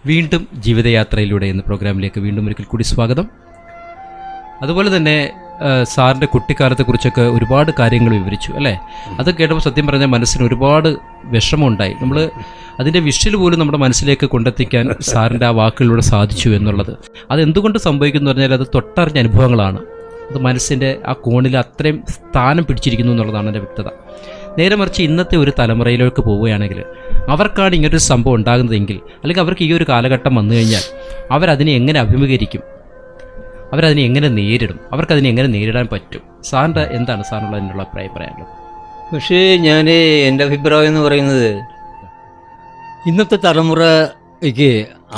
വീണ്ടും ജീവിതയാത്രയിലൂടെ എന്ന പ്രോഗ്രാമിലേക്ക് വീണ്ടും ഒരിക്കൽ കൂടി സ്വാഗതം. അതുപോലെ തന്നെ സാറിൻ്റെ കുട്ടിക്കാലത്തെക്കുറിച്ചൊക്കെ ഒരുപാട് കാര്യങ്ങൾ വിവരിച്ചു അല്ലേ? അത് കേട്ടപ്പോൾ സത്യം പറഞ്ഞാൽ മനസ്സിന് ഒരുപാട് വിഷമമുണ്ടായി. നമ്മൾ അതിൻ്റെ വിഷ്വൽ പോലും നമ്മുടെ മനസ്സിലേക്ക് കൊണ്ടെത്തിക്കാൻ സാറിൻ്റെ ആ വാക്കുകളിലൂടെ സാധിച്ചു എന്നുള്ളത് അതെന്തുകൊണ്ട് സംഭവിക്കുന്നു പറഞ്ഞാൽ അത് തൊട്ടറിഞ്ഞ അനുഭവങ്ങളാണ്. അത് മനസ്സിൻ്റെ ആ കോണിൽ അത്രയും സ്ഥാനം പിടിച്ചിരിക്കുന്നു എന്നുള്ളതാണ് എൻ്റെ വ്യക്തത. നേരെ മറിച്ച് ഇന്നത്തെ ഒരു തലമുറയിലേക്ക് പോവുകയാണെങ്കിൽ അവർക്കാണ് ഇങ്ങനൊരു സംഭവം ഉണ്ടാകുന്നതെങ്കിൽ, അല്ലെങ്കിൽ അവർക്ക് ഈ ഒരു കാലഘട്ടം വന്നു കഴിഞ്ഞാൽ അവരതിനെ എങ്ങനെ അഭിമുഖീകരിക്കും, അവരതിനെ എങ്ങനെ നേരിടും, അവർക്കതിനെ എങ്ങനെ നേരിടാൻ പറ്റും? സാറിൻ്റെ എന്താണ് സാറിനുള്ള അതിനുള്ള അഭിപ്രായം പറയാനുള്ളത്? പക്ഷേ എൻ്റെ അഭിപ്രായം എന്ന് പറയുന്നത്, ഇന്നത്തെ തലമുറയ്ക്ക്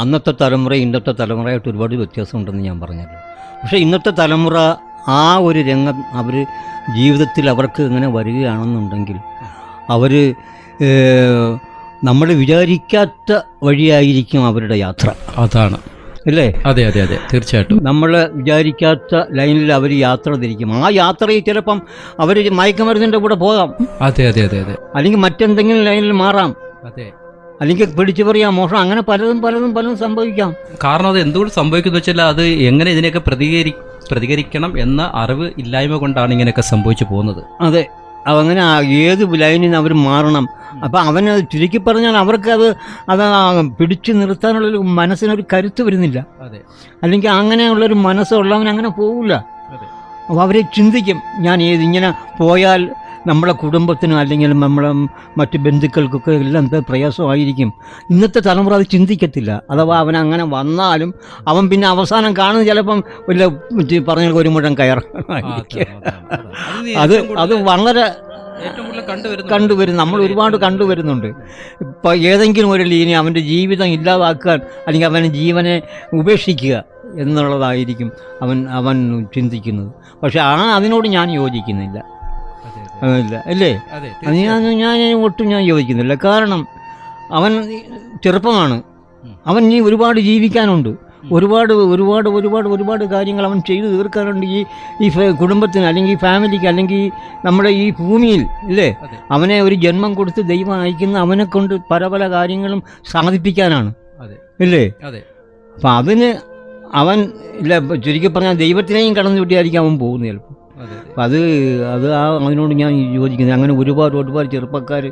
അന്നത്തെ തലമുറ ഇന്നത്തെ തലമുറയായിട്ട് ഒരുപാട് വ്യത്യാസമുണ്ടെന്ന് ഞാൻ പറഞ്ഞല്ലോ. പക്ഷേ ഇന്നത്തെ തലമുറ ആ ഒരു രംഗം അവർ ജീവിതത്തിൽ അവർക്ക് ഇങ്ങനെ വരികയാണെന്നുണ്ടെങ്കിൽ അവർ നമ്മൾ വിചാരിക്കാത്ത വഴിയായിരിക്കും അവരുടെ യാത്ര. അതാണ് അല്ലേ? അതെ അതെ അതെ, തീർച്ചയായിട്ടും. നമ്മൾ വിചാരിക്കാത്ത ലൈനിൽ അവർ യാത്ര തിരിക്കും. ആ യാത്രയിൽ ചിലപ്പം അവർ മയക്കുമരുന്നിൻ്റെ കൂടെ പോകാം. അതെ അതെ അതെ അതെ. അല്ലെങ്കിൽ മറ്റെന്തെങ്കിലും ലൈനിൽ മാറാം. അതെ. അല്ലെങ്കിൽ പിടിച്ചു പറയാം, മോഷണം, അങ്ങനെ പലതും സംഭവിക്കാം. കാരണം അത് എന്തുകൊണ്ട് സംഭവിക്കുന്നു വെച്ചാൽ അത് എങ്ങനെ ഇതിനെയൊക്കെ പ്രതികരിക്കണം എന്ന അറിവ് ഇല്ലായ്മ കൊണ്ടാണ് ഇങ്ങനെയൊക്കെ സംഭവിച്ചു പോകുന്നത്. അതെ, അങ്ങനെ ഏത് ലൈനിൽ നിന്ന് അവർ മാറണം. അപ്പം അവന് ചുരുക്കി പറഞ്ഞാൽ അവർക്ക് അത് പിടിച്ചു നിർത്താനുള്ളൊരു മനസ്സിനൊരു കരുത്ത് വരുന്നില്ല. അതെ. അല്ലെങ്കിൽ അങ്ങനെയുള്ളൊരു മനസ്സുള്ളവൻ അങ്ങനെ പോകില്ല. അപ്പോൾ അവരെ ചിന്തിക്കും, ഞാൻ ഇങ്ങനെ പോയാൽ നമ്മളെ കുടുംബത്തിനും അല്ലെങ്കിൽ നമ്മളെ മറ്റ് ബന്ധുക്കൾക്കൊക്കെ എല്ലാം എന്താ പ്രയാസമായിരിക്കും. ഇന്നത്തെ തലമുറ അത് ചിന്തിക്കത്തില്ല. അഥവാ അവൻ അങ്ങനെ വന്നാലും അവൻ പിന്നെ അവസാനം കാണുന്നത് ചിലപ്പം വല്ല പറഞ്ഞ ഒരു മുഴം കയറായിരിക്കും. അത് വളരെ കണ്ടുവരും. നമ്മൾ ഒരുപാട് കണ്ടുവരുന്നുണ്ട്. ഇപ്പം ഏതെങ്കിലും ഒരു ലീനി അവൻ്റെ ജീവിതം ഇല്ലാതാക്കാൻ അല്ലെങ്കിൽ അവൻ്റെ ജീവനെ ഉപേക്ഷിക്കുക എന്നുള്ളതായിരിക്കും അവൻ ചിന്തിക്കുന്നത്. പക്ഷെ അതിനോട് ഞാൻ യോജിക്കുന്നില്ല. ഇല്ല അല്ലേ? ഞാൻ ഒട്ടും യോജിക്കുന്നില്ല. കാരണം അവൻ ചെറുപ്പമാണ്. അവൻ ഇനി ഒരുപാട് ജീവിക്കാനുണ്ട്. ഒരുപാട് കാര്യങ്ങൾ അവൻ ചെയ്തു തീർക്കാനുണ്ട് ഈ കുടുംബത്തിന്, അല്ലെങ്കിൽ ഈ ഫാമിലിക്ക്, അല്ലെങ്കിൽ നമ്മുടെ ഈ ഭൂമിയിൽ ഇല്ലേ? അവനെ ഒരു ജന്മം കൊടുത്ത് ദൈവം അയക്കുന്ന അവനെ കൊണ്ട് പല കാര്യങ്ങളും സാധിപ്പിക്കാനാണ്. ഇല്ലേ? അപ്പം അതിന് അവൻ ഇല്ല, ചുരുക്കി പറഞ്ഞാൽ ദൈവത്തിനെയും കടന്നു വിട്ടിയായിരിക്കും അവൻ പോകുന്നത് ചിലപ്പോൾ. അപ്പം അതിനോട് ഞാൻ യോജിക്കുന്നത്. അങ്ങനെ ഒരുപാട് ചെറുപ്പക്കാർ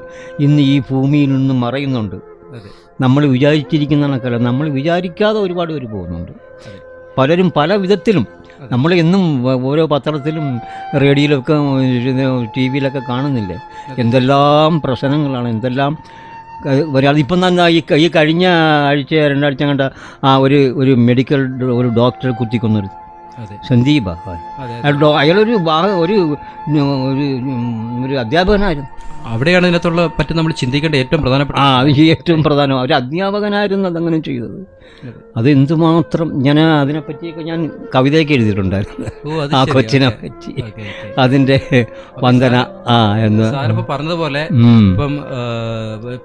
ഇന്ന് ഈ ഭൂമിയിൽ നിന്ന് മറയുന്നുണ്ട്. നമ്മൾ വിചാരിച്ചിരിക്കുന്ന കണക്കല്ല, നമ്മൾ വിചാരിക്കാതെ ഒരുപാട് പേര് പോകുന്നുണ്ട്. പലരും പല വിധത്തിലും നമ്മൾ എന്നും ഓരോ പത്രത്തിലും റേഡിയോയിലൊക്കെ TV-യിലൊക്കെ കാണുന്നില്ലേ എന്തെല്ലാം പ്രശ്നങ്ങളാണ്, എന്തെല്ലാം ഒരാൾ. ഇപ്പം തന്നെ ഈ കഴിഞ്ഞ ആഴ്ച 2 ആഴ്ച കണ്ട ഒരു മെഡിക്കൽ ഒരു ഡോക്ടറെ കുത്തിക്കൊന്നൊരു സന്ദീപ, അയാളൊരു അധ്യാപകനായിരുന്നു. അവിടെയാണ് ഇതിനകത്തുള്ള പറ്റും നമ്മൾ ചിന്തിക്കേണ്ട ഏറ്റവും പ്രധാനപ്പെട്ട ഏറ്റവും പ്രധാനം. ഒരു അധ്യാപകനായിരുന്നു അതങ്ങനെ ചെയ്തത്. അത് എന്തുമാത്രം ഞാൻ അതിനെപ്പറ്റിയൊക്കെ ഞാൻ കവിതയൊക്കെ എഴുതിയിട്ടുണ്ടായിരുന്നു. ആ കൊച്ചിനെ പറ്റി, അതിൻ്റെ വന്ദന എന്ന് പറഞ്ഞതുപോലെ ഇപ്പം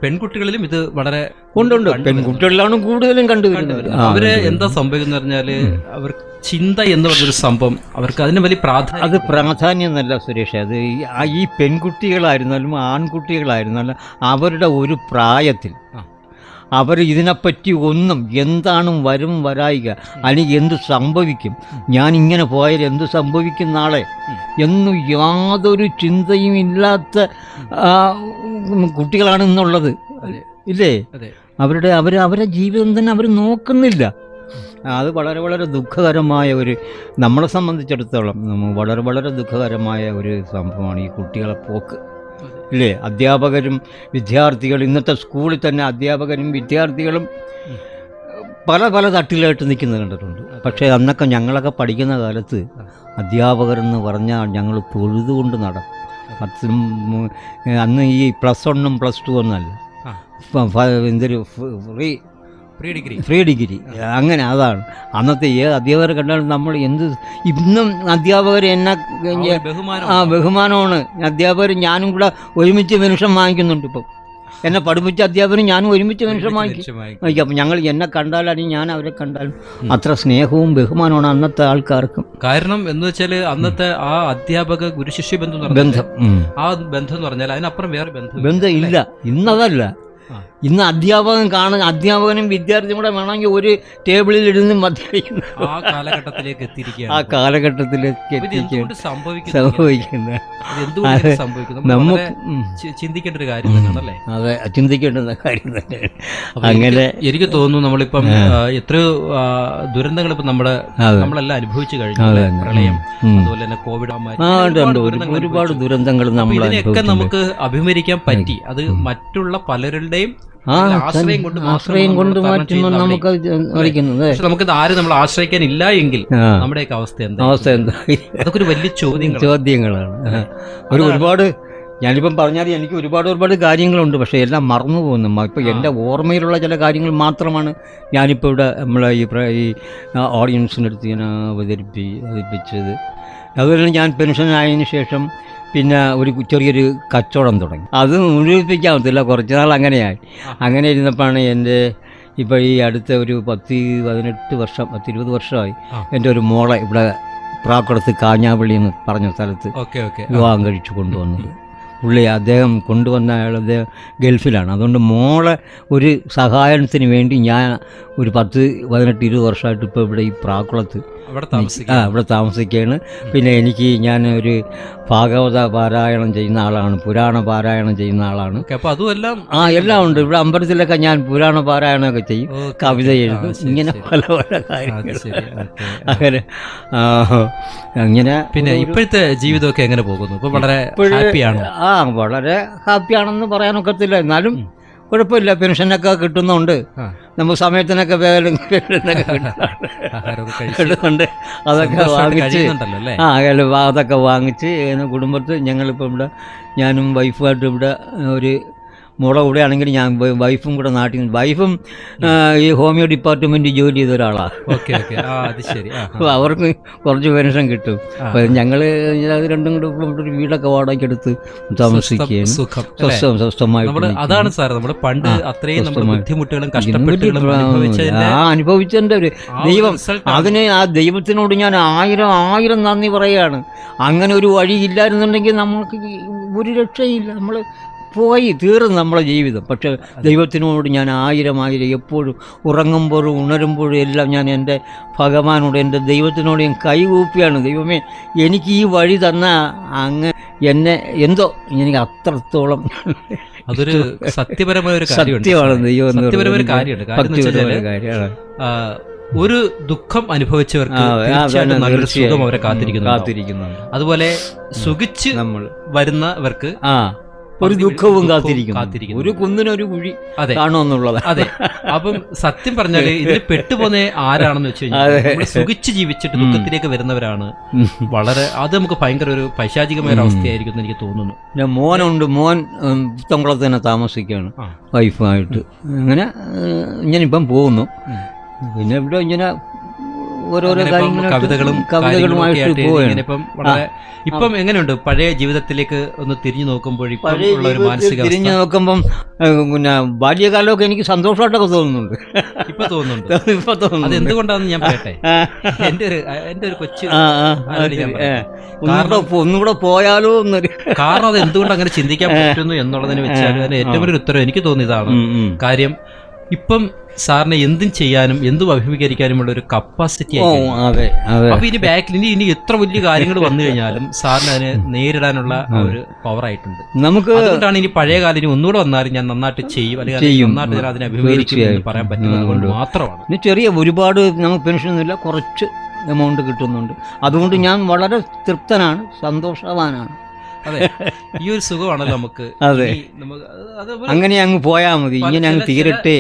പെൺകുട്ടികളിലും ഇത് വളരെ ഉണ്ട്. പെൺകുട്ടികളിലാണ് കൂടുതലും കണ്ടുവരുന്നത്. അവര് എന്താ സംഭവിക്കുന്ന പറഞ്ഞാല് അവർക്ക് ചിന്ത എന്ന് പറഞ്ഞൊരു സംഭവം, അവർക്ക് അതിന് വലിയ പ്രാധാന്യം എന്നല്ല സുരേഷ്. അത് ഈ പെൺകുട്ടികളായിരുന്നാലും ആൺകുട്ടികളായിരുന്നാലും അവരുടെ ഒരു പ്രായത്തിൽ അവർ ഇതിനെപ്പറ്റി ഒന്നും എന്താണ് വരായിക, അല്ലെങ്കിൽ എന്ത് സംഭവിക്കും, ഞാനിങ്ങനെ പോയാൽ എന്ത് സംഭവിക്കും നാളെ എന്നും യാതൊരു ചിന്തയും ഇല്ലാത്ത കുട്ടികളാണ് ഇന്നുള്ളത്. ഇല്ലേ? അവരുടെ ജീവിതം തന്നെ അവർ നോക്കുന്നില്ല. അത് വളരെ ദുഃഖകരമായ നമ്മളെ സംബന്ധിച്ചിടത്തോളം വളരെ ദുഃഖകരമായ ഒരു സംഭവമാണ് ഈ കുട്ടികളെ പോക്ക്. ഇല്ലേ? അധ്യാപകരും വിദ്യാർത്ഥികളും, ഇന്നത്തെ സ്കൂളിൽ തന്നെ അധ്യാപകരും വിദ്യാർത്ഥികളും പല തട്ടിലായിട്ട് നിൽക്കുന്നത് കണ്ടിട്ടുണ്ട്. പക്ഷേ അന്നൊക്കെ ഞങ്ങളൊക്കെ പഠിക്കുന്ന കാലത്ത് അധ്യാപകരെന്ന് പറഞ്ഞാൽ ഞങ്ങൾ തൊഴുതുകൊണ്ട് നടക്കും. അന്ന് ഈ +1 +2 ഒന്നല്ല, എന്തൊരു ഫ്രീ ഡിഗ്രി അങ്ങനെ. അതാണ് അന്നത്തെ അധ്യാപകരെ കണ്ടാലും നമ്മൾ ഇന്നും അധ്യാപകർ എന്നെ ബഹുമാനമാണ്. അധ്യാപകർ ഞാനും കൂടെ ഒരുമിച്ച് പെൻഷൻ വാങ്ങിക്കുന്നുണ്ട്. ഇപ്പം എന്നെ പഠിപ്പിച്ച അധ്യാപകരും ഞാനും ഒരുമിച്ച് പെൻഷൻ വാങ്ങിക്കും. അപ്പം ഞങ്ങൾ എന്നെ കണ്ടാലും അല്ലെങ്കിൽ ഞാൻ അവരെ കണ്ടാലും അത്ര സ്നേഹവും ബഹുമാനമാണ് അന്നത്തെ ആൾക്കാർക്കും. കാരണം എന്ന് വെച്ചാൽ അന്നത്തെ ആ അധ്യാപക ഗുരുശിഷ്യ ബന്ധം, ആ ബന്ധം എന്ന് പറഞ്ഞാൽ അതിനപ്പുറം വേറെ ബന്ധം ഇല്ല. ഇന്നതല്ല. ഇന്ന് അധ്യാപകനും വിദ്യാർത്ഥിയും കൂടെ വേണമെങ്കിൽ ഒരു ടേബിളിൽ ഇരുന്ന് മദ്യപിക്കുന്ന ആ കാലഘട്ടത്തിലേക്ക് എത്തിയിരിക്കുകയാണ്. ആ കാലഘട്ടത്തിലേക്ക് സംഭവിക്കുന്നത് നമുക്ക് ചിന്തിക്കേണ്ട ഒരു കാര്യം തന്നെയാണല്ലേ? അതെ, ചിന്തിക്കേണ്ടുന്ന കാര്യം തന്നെ. അങ്ങനെ എനിക്ക് തോന്നുന്നു നമ്മളിപ്പം എത്രയോ ദുരന്തങ്ങൾ ഇപ്പം നമ്മളെല്ലാം അനുഭവിച്ചു കഴിഞ്ഞു. പ്രളയം, അതുപോലെ തന്നെ കോവിഡ്, ഒരുപാട് ദുരന്തങ്ങൾ ഇതിനെയൊക്കെ നമുക്ക് അഭിമുഖീകരിക്കാൻ പറ്റി. അത് മറ്റുള്ള പലരുടെയും ആശ്രയം കൊണ്ട് മാറ്റുമ്പോൾ നമുക്ക് നമുക്ക് ആരും നമ്മൾ ആശ്രയിക്കാനില്ല എങ്കിൽ നമ്മുടെയൊക്കെ അവസ്ഥ എന്താ? അതൊക്കെ ഒരു വലിയ ചോദ്യങ്ങളാണ്. ഒരുപാട് ഞാനിപ്പം പറഞ്ഞാൽ എനിക്ക് ഒരുപാട് കാര്യങ്ങളുണ്ട്, പക്ഷേ എല്ലാം മറന്നു പോകുന്നു. ഇപ്പം എൻ്റെ ഓർമ്മയിലുള്ള ചില കാര്യങ്ങൾ മാത്രമാണ് ഞാനിപ്പോൾ ഇവിടെ നമ്മളെ ഈ ഓഡിയൻസിനടുത്ത് ഞാൻ അവതരിപ്പിച്ചത്. അതുപോലെ ഞാൻ പെൻഷനായതിനു ശേഷം പിന്നെ ഒരു ചെറിയൊരു കച്ചവടം തുടങ്ങി. അത് മുഴുവിപ്പിക്കാൻ പറ്റില്ല, കുറച്ച് നാൾ അങ്ങനെയായി. അങ്ങനെ ഇരുന്നപ്പോഴാണ് എൻ്റെ ഇപ്പോൾ ഈ അടുത്ത ഒരു 10-20 വർഷമായി എൻ്റെ ഒരു മോളെ ഇവിടെ പ്രാക്കുളത്ത് കാഞ്ഞാപ്പള്ളി എന്ന് പറഞ്ഞ സ്ഥലത്ത് വിവാഹം കഴിച്ചു കൊണ്ടുവന്നത്. അദ്ദേഹം കൊണ്ടുവന്ന അദ്ദേഹം ഗൾഫിലാണ്. അതുകൊണ്ട് മോളെ ഒരു സഹായത്തിന് വേണ്ടി ഞാൻ ഒരു 10-18-20 വർഷമായിട്ട് ഇപ്പോൾ ഇവിടെ ഈ പ്രാക്കുളത്ത് ഇവിടെ താമസിക്കുകയാണ്. പിന്നെ ഞാനൊരു ഭാഗവത പാരായണം ചെയ്യുന്ന ആളാണ്, പുരാണ പാരായണം ചെയ്യുന്ന ആളാണ്. എല്ലാം ഉണ്ട്. ഇവിടെ അമ്പലത്തിലൊക്കെ ഞാൻ പുരാണ പാരായണമൊക്കെ ചെയ്യും, കവിത എഴുതും, ഇങ്ങനെ പല കാര്യങ്ങൾ. അങ്ങനെ പിന്നെ ഇപ്പോഴത്തെ ജീവിതമൊക്കെ എങ്ങനെ പോകുന്നു? ഇപ്പോൾ വളരെ ഹാപ്പിയാണോ? വളരെ ഹാപ്പിയാണെന്ന് പറയാനൊക്കത്തില്ല, എന്നാലും കുഴപ്പമില്ല. പെൻഷനൊക്കെ കിട്ടുന്നുണ്ട്, നമുക്ക് സമയത്തിനൊക്കെ കിട്ടുന്നുണ്ട്. അതൊക്കെ വാങ്ങിച്ച് അതൊക്കെ വാങ്ങിച്ച് കുടുംബത്തിൽ ഞങ്ങളിപ്പോൾ ഇവിടെ ഞാനും വൈഫുമായിട്ട് ഇവിടെ ഒരു മോളെ കൂടെ ആണെങ്കിൽ ഞാൻ വൈഫും കൂടെ നാട്ടിൽ, വൈഫും ഈ ഹോമിയോ ഡിപ്പാർട്ട്മെൻറ്റ് ജോലി ചെയ്ത ഒരാളാണ്. അപ്പോൾ അവർക്ക് കുറച്ച് പെൻഷൻ കിട്ടും. അപ്പോൾ ഞങ്ങൾ രണ്ടും കൂടെ ഒരു വീടൊക്കെ വാടകയ്ക്ക് എടുത്ത് താമസിക്കുകയാണ് സ്വസ്ഥമായിട്ട്. അതാണ് സാർ നമ്മൾ പണ്ട് അത്രയും ബുദ്ധിമുട്ടുകളും കഷ്ടപ്പെട്ടുകളും അനുഭവിച്ചതിൻ്റെ ഒരു ദൈവം, അതിന് ആ ദൈവത്തിനോട് ഞാൻ ആയിരം നന്ദി പറയുകയാണ്. അങ്ങനെ ഒരു വഴി ഇല്ലായിരുന്നുണ്ടെങ്കിൽ നമുക്ക് ഒരു രക്ഷയില്ല, നമ്മൾ തീർന്നു നമ്മളെ ജീവിതം. പക്ഷേ ദൈവത്തിനോട് ഞാൻ ആയിരം എപ്പോഴും ഉറങ്ങുമ്പോഴും ഉണരുമ്പോഴും എല്ലാം ഞാൻ എൻ്റെ ഭഗവാനോട്, എൻ്റെ ദൈവത്തിനോട് ഞാൻ കൈകൂപ്പിയാണ്. ദൈവമേ, എനിക്ക് ഈ വഴി തന്ന അങ്ങ് എന്നെ എന്തോ എനിക്ക് അത്രത്തോളം അതൊരു സത്യപരമായ ഒരു സത്യമാണ്. ദൈവം കാര്യമാണ്. ഒരു ദുഃഖം അനുഭവിച്ചവർക്ക് നല്ലൊരു സുഖം അവരെ കാത്തിരിക്കുന്നു. അതുപോലെ സുഖിച്ച് വരുന്നവർക്ക് ഒരു ദുഃഖവും കാത്തിരിക്കുന്നു. ഒരു കുന്നിനൊരു കുഴി കാണുമെന്നുള്ളത്. അതെ. അപ്പം സത്യം പറഞ്ഞാല് ഇതിൽ പെട്ടുപോകുന്ന ആരാണെന്ന് വെച്ച് കഴിഞ്ഞാൽ സുഖിച്ച് ജീവിച്ചിട്ട് ദുഃഖത്തിലേക്ക് വരുന്നവരാണ്. വളരെ അത് നമുക്ക് ഭയങ്കര ഒരു പൈശാചികമായ ഒരു അവസ്ഥയായിരിക്കും എന്ന് എനിക്ക് തോന്നുന്നു. മോനുണ്ട്, മോൻ പുത്തംകുളത്ത് തന്നെ താമസിക്കുകയാണ് വൈഫുമായിട്ട്. അങ്ങനെ ഇങ്ങനിപ്പം പോകുന്നു. പിന്നെ ഇവിടെ ഇങ്ങനെ ഓരോരോ കവിതകളുമായിട്ട് ഇപ്പം എങ്ങനെയുണ്ട് പഴയ ജീവിതത്തിലേക്ക് ഒന്ന് തിരിഞ്ഞു നോക്കുമ്പോൾ? തിരിഞ്ഞു നോക്കുമ്പം പിന്നെ ബാല്യകാലമൊക്കെ എനിക്ക് സന്തോഷമായിട്ടൊക്കെ തോന്നുന്നുണ്ട്. ഇപ്പൊ തോന്നുന്നുണ്ട്. അത് എന്തുകൊണ്ടാണെന്ന് ഞാൻ പറയട്ടെ. എന്റെ ഒരു കൊച്ചു ഒന്നുകൂടെ പോയാലോ എന്നൊരു കാരണം അത് എന്തുകൊണ്ട് അങ്ങനെ ചിന്തിക്കാൻ പറ്റുന്നു എന്നുള്ളതിന് വെച്ചാൽ അതിന് ഏറ്റവും വലിയ ഉത്തരം എനിക്ക് തോന്നിയതാണ്. കാര്യം ഇപ്പം സാറിനെ എന്തും ചെയ്യാനും എന്തും അഭിമുഖീകരിക്കാനുമുള്ള ഒരു കപ്പാസിറ്റി അപ്പൊ ഇനി ബാക്കിൽ ഇനി എത്ര വലിയ കാര്യങ്ങൾ വന്നു കഴിഞ്ഞാലും സാറിന് അതിനെ നേരിടാനുള്ള ഒരു പവർ ആയിട്ടുണ്ട്. നമുക്ക് അതുകൊണ്ടാണ് ഇനി പഴയ കാലം ഇനി ഒന്നുകൂടെ വന്നാലും ഞാൻ നന്നായിട്ട് ചെയ്യും, അല്ലെങ്കിൽ നന്നായിട്ട് ഞാൻ അതിനെ അഭിമുഖീകരിക്കും എന്ന് പറയാൻ പറ്റുന്നത് കൊണ്ട് മാത്രമാണ്. ചെറിയ ഒരുപാട് നമുക്ക് പെൻഷനൊന്നുമില്ല, കുറച്ച് എമൗണ്ട് കിട്ടുന്നുണ്ട്. അതുകൊണ്ട് ഞാൻ വളരെ തൃപ്തനാണ്, സന്തോഷവാനാണ്. അതെ, ഈ ഒരു സുഖമാണല്ലോ നമുക്ക്. അതെ, അങ്ങനെ അങ്ങ് പോയാൽ മതി, ഇങ്ങനെ അങ്ങ് തീരട്ടെ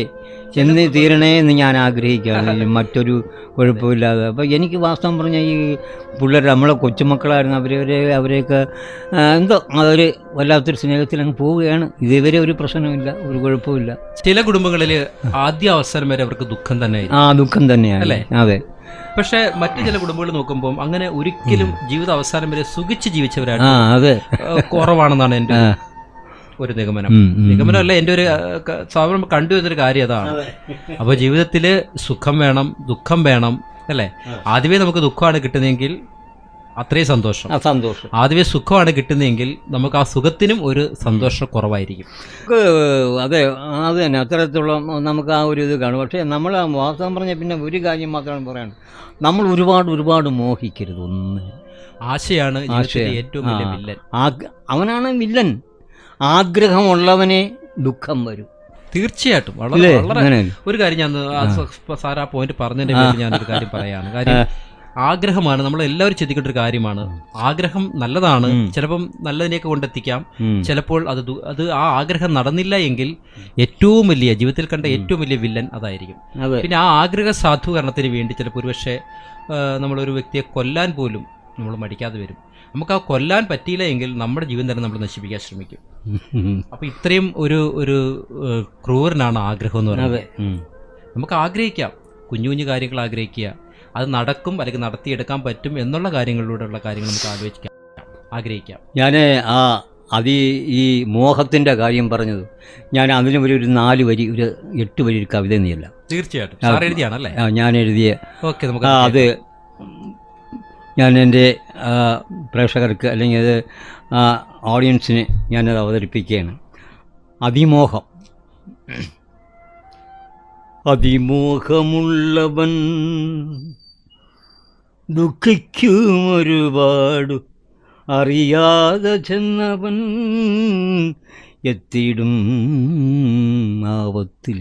എന്ന് തീരണേ എന്ന് ഞാൻ ആഗ്രഹിക്കുകയാണ്, മറ്റൊരു കുഴപ്പമില്ലാതെ. അപ്പോൾ എനിക്ക് വാസ്തവം പറഞ്ഞാൽ ഈ പിള്ളേർ നമ്മളെ കൊച്ചുമക്കളായിരുന്നു, അവരെയൊക്കെ എന്തോ അതൊരു വല്ലാത്തൊരു സ്നേഹത്തിൽ അങ്ങ് പോവുകയാണ്. ഇതുവരെ ഒരു പ്രശ്നമില്ല, ഒരു കുഴപ്പമില്ല. ചില കുടുംബങ്ങളിൽ ആദ്യ അവസരം വരെ അവർക്ക് ദുഃഖം തന്നെയായിരുന്നു. ദുഃഖം തന്നെയാണ് അല്ലേ? അതെ. പക്ഷെ മറ്റു ചില കുടുംബങ്ങൾ നോക്കുമ്പോൾ അങ്ങനെ ഒരിക്കലും ജീവിത അവസാനം വരെ സുഖിച്ച് ജീവിച്ചവരാണ് കുറവാണെന്നാണ് എൻ്റെ ഒരു നിഗമനമല്ല, എൻ്റെ ഒരു സാധാരണ കണ്ടുവരുന്നൊരു കാര്യം അതാണ്. അപ്പോൾ ജീവിതത്തിൽ സുഖം വേണം, ദുഃഖം വേണം അല്ലേ? ആദ്യമേ നമുക്ക് ദുഃഖമാണ് കിട്ടുന്നതെങ്കിൽ അത്രയും സന്തോഷം. സന്തോഷം. ആദ്യമേ സുഖമാണ് കിട്ടുന്നതെങ്കിൽ നമുക്ക് ആ സുഖത്തിനും ഒരു സന്തോഷം കുറവായിരിക്കും. അതെ, അത് തന്നെ, അത്തരത്തിലുള്ള നമുക്ക് ആ ഒരു ഇത് കാണും. പക്ഷേ നമ്മൾ വാസ്തവം പറഞ്ഞാൽ പിന്നെ ഒരു കാര്യം മാത്രമാണ് പറയാനുള്ളത്, നമ്മൾ ഒരുപാട് മോഹിക്കരുത്. ഒന്ന് ആശയാണ് ഏറ്റവും വലിയ വില്ലൻ. അവനാണ് വില്ലൻ. ആഗ്രഹമുള്ളവനെ ദുഃഖം വരും. തീർച്ചയായിട്ടും. വളരെ ഒരു കാര്യം ഞാൻ സാർ ആ പോയിന്റ് പറഞ്ഞതിന്റെ പേരിൽ ഞാനൊരു കാര്യം പറയാണ്. കാര്യം ആഗ്രഹമാണ്, നമ്മൾ എല്ലാവരും ചിന്തിക്കേണ്ട ഒരു കാര്യമാണ്. ആഗ്രഹം നല്ലതാണ്, ചിലപ്പം നല്ലതിനെയൊക്കെ കൊണ്ടെത്തിക്കാം. ചിലപ്പോൾ അത് ആ ആഗ്രഹം നടന്നില്ല എങ്കിൽ ഏറ്റവും വലിയ ജീവിതത്തിൽ കണ്ട ഏറ്റവും വലിയ വില്ലൻ അതായിരിക്കും. പിന്നെ ആ ആഗ്രഹ സാധൂകരണത്തിന് വേണ്ടി ചിലപ്പോൾ ഒരുപക്ഷെ നമ്മളൊരു വ്യക്തിയെ കൊല്ലാൻ പോലും നമ്മൾ മടിക്കാതെ വരും. നമുക്ക് ആ കൊല്ലാൻ പറ്റിയില്ല എങ്കിൽ നമ്മുടെ ജീവൻ തന്നെ നമ്മൾ നശിപ്പിക്കാൻ ശ്രമിക്കും. അപ്പൊ ഇത്രയും ഒരു ക്രൂരനാണ് ആഗ്രഹം എന്ന് പറയുന്നത്. നമുക്ക് ആഗ്രഹിക്കാം, കുഞ്ഞു കുഞ്ഞു കാര്യങ്ങൾ ആഗ്രഹിക്കുക, അത് നടക്കും അല്ലെങ്കിൽ നടത്തിയെടുക്കാൻ പറ്റും എന്നുള്ള കാര്യങ്ങളിലൂടെയുള്ള കാര്യങ്ങൾ നമുക്ക് ആഗ്രഹിക്കാം. ഞാൻ ഈ മോഹത്തിൻ്റെ കാര്യം പറഞ്ഞത്, ഞാൻ അതിന് ഒരു 4 വരി, ഒരു 8 വരി ഒരു കവിത നീയല്ല. തീർച്ചയായിട്ടും സാർ എഴുതിയാണല്ലേ? ഞാൻ എഴുതിയ. ഓക്കെ, നമുക്ക് അത് ഞാൻ എൻ്റെ പ്രേക്ഷകർക്ക് അല്ലെങ്കിൽ അത് ഓഡിയൻസിന് ഞാനത് അവതരിപ്പിക്കുകയാണ്. അതിമോഹം. അതിമോഹമുള്ളവൻ ദുഃഖിക്കും ഒരുപാട്, അറിയാതെ ചെന്നവൻ എത്തിയിടും ആപത്തിൽ.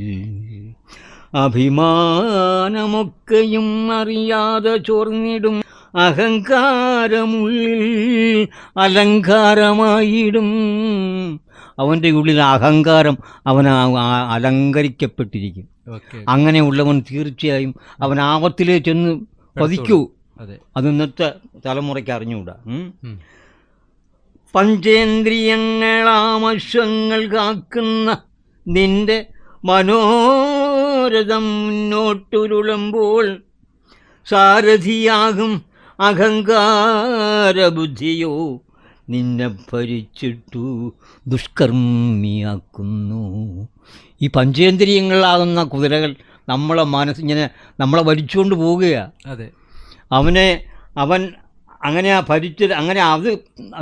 അഭിമാനമൊക്കെയും അറിയാതെ ചോർന്നിടും, അഹങ്കാരമുള്ളിൽ അലങ്കാരമായിടും. അവൻ്റെ ഉള്ളിൽ അഹങ്കാരം അവൻ അലങ്കരിക്കപ്പെട്ടിരിക്കും. അങ്ങനെയുള്ളവൻ തീർച്ചയായും അവൻ ആപത്തിലേ ചെന്ന് പതിക്കൂ. അത് ഇന്നത്തെ തലമുറയ്ക്ക് അറിഞ്ഞുകൂടാ. പഞ്ചേന്ദ്രിയങ്ങളാമശ്വങ്ങൾ കാക്കുന്ന നിന്റെ മനോരഥം മുന്നോട്ടുരുളുമ്പോൾ സാരഥിയാകും അഹങ്കാരബുദ്ധിയോ നിന്നെ ഭരിച്ചിട്ടു ദുഷ്കർമ്മിയാക്കുന്നു. ഈ പഞ്ചേന്ദ്രിയങ്ങളാകുന്ന കുതിരകൾ നമ്മളെ മനസ്സിങ്ങനെ നമ്മളെ ഭരിച്ചുകൊണ്ട് പോവുകയാണ്. അവൻ അങ്ങനെ ഭരിച്ചത്, അങ്ങനെ അത്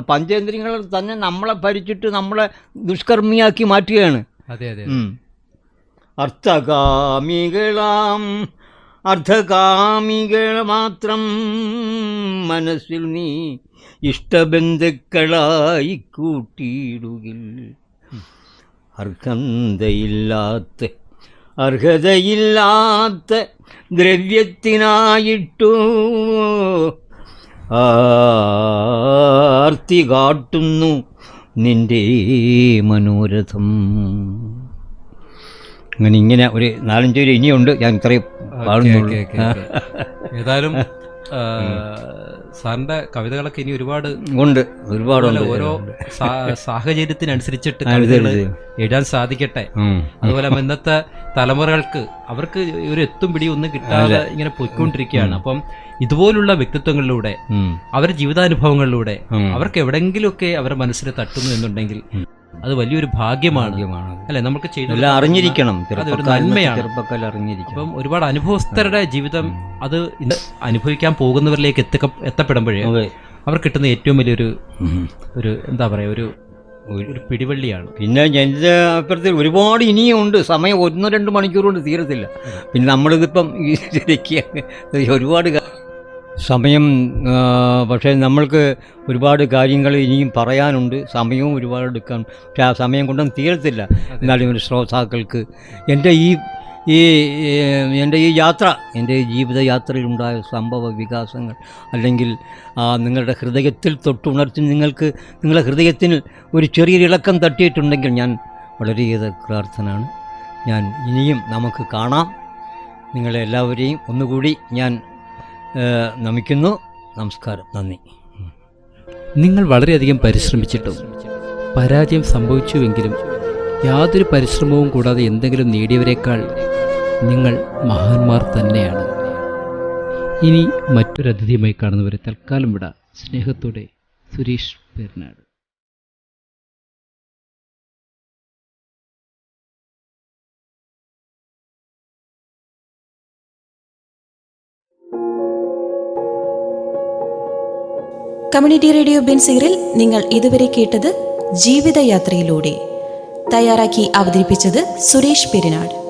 പഞ്ചേന്ദ്രിയങ്ങൾ തന്നെ നമ്മളെ ഭരിച്ചിട്ട് നമ്മളെ ദുഷ്കർമ്മിയാക്കി മാറ്റുകയാണ്. അർദ്ധകാമികൾ മാത്രം മനസ്സിൽ നീ ഇഷ്ടബന്ധുക്കളായി കൂട്ടിയിടുകിൽ, അർഹതയില്ലാത്ത ദ്രവ്യത്തിനായിട്ടു ആർത്തി കാട്ടുന്നു നിന്റെ മനോരഥം. ഇങ്ങനെ ഒരു 4-5 പേര് ഇനിയുണ്ട്, ഞാൻ ഇത്രയും പാടുന്നുള്ളൂ. ഏതായാലും സാറിന്റെ കവിതകളൊക്കെ ഇനി ഒരുപാട് ഓരോ സാഹചര്യത്തിനനുസരിച്ചിട്ട് കവിതകൾ എഴുതാൻ സാധിക്കട്ടെ. അതുപോലെ ഇന്നത്തെ തലമുറകൾക്ക് അവർക്ക് ഒരു എത്തും പിടിയും ഒന്നും കിട്ടാതെ ഇങ്ങനെ പോയിക്കൊണ്ടിരിക്കുകയാണ്. അപ്പം ഇതുപോലുള്ള വ്യക്തിത്വങ്ങളിലൂടെ അവരുടെ ജീവിതാനുഭവങ്ങളിലൂടെ അവർക്ക് എവിടെങ്കിലുമൊക്കെ അവരുടെ മനസ്സിൽ തട്ടുന്നു എന്നുണ്ടെങ്കിൽ അത് വലിയൊരു ഭാഗ്യമാണ് അല്ലെ? നമുക്ക് അറിഞ്ഞിരിക്കണം, അതൊരു നന്മയാണ്. അപ്പം ഒരുപാട് അനുഭവസ്ഥരുടെ ജീവിതം അത് അനുഭവിക്കാൻ പോകുന്നവരിലേക്ക് എത്തപ്പെടുമ്പോഴേ അവർ കിട്ടുന്ന ഏറ്റവും വലിയൊരു എന്താ പറയാ ഒരു പിടിവള്ളിയാണ്. പിന്നെ എൻ്റെ അപ്പുറത്തിൽ ഒരുപാട് ഇനിയും ഉണ്ട്. സമയം 1-2 മണിക്കൂർ കൊണ്ട് തീരത്തില്ല. പിന്നെ നമ്മളിതിപ്പം ഒരുപാട് സമയം, പക്ഷേ നമ്മൾക്ക് ഒരുപാട് കാര്യങ്ങൾ ഇനിയും പറയാനുണ്ട്. സമയവും ഒരുപാട് എടുക്കാൻ, പക്ഷേ ആ സമയം കൊണ്ടൊന്നും തീരത്തില്ല. എന്നാലും ഒരു ശ്രോതാക്കൾക്ക് എൻ്റെ ഈ യാത്ര, എൻ്റെ ജീവിതയാത്രയിലുണ്ടായ സംഭവ വികാസങ്ങൾ, അല്ലെങ്കിൽ നിങ്ങളുടെ ഹൃദയത്തിൽ തൊട്ടുണർത്തി നിങ്ങളുടെ ഹൃദയത്തിന് ഒരു ചെറിയൊരു ഇളക്കം തട്ടിയിട്ടുണ്ടെങ്കിൽ ഞാൻ വളരെയേറെ കൃതാർത്ഥനാണ്. ഞാൻ ഇനിയും നമുക്ക് കാണാം. നിങ്ങളെല്ലാവരെയും ഒന്നുകൂടി ഞാൻ നമിക്കുന്നു. നമസ്കാരം, നന്ദി. നിങ്ങൾ വളരെയധികം പരിശ്രമിച്ചിട്ടും പരാജയം സംഭവിച്ചുവെങ്കിലും യാതൊരു പരിശ്രമവും കൂടാതെ എന്തെങ്കിലും നേടിയവരെക്കാൾ നിങ്ങൾ മഹാന്മാർ തന്നെയാണ്. ഇനി മറ്റൊരു അതിഥിയുമായി കാണുന്നവരെ തൽക്കാലം വിടാം. സ്നേഹത്തോടെ, സുരേഷ് പേർനാട്. കമ്മ്യൂണിറ്റി റേഡിയോ ബെൻസീറിൽ നിങ്ങൾ ഇതുവരെ കേട്ടത് ജീവിതയാത്രയിലൂടെ. തയ്യാറാക്കി അവതരിപ്പിച്ചത് സുരേഷ് പെരിനാട്.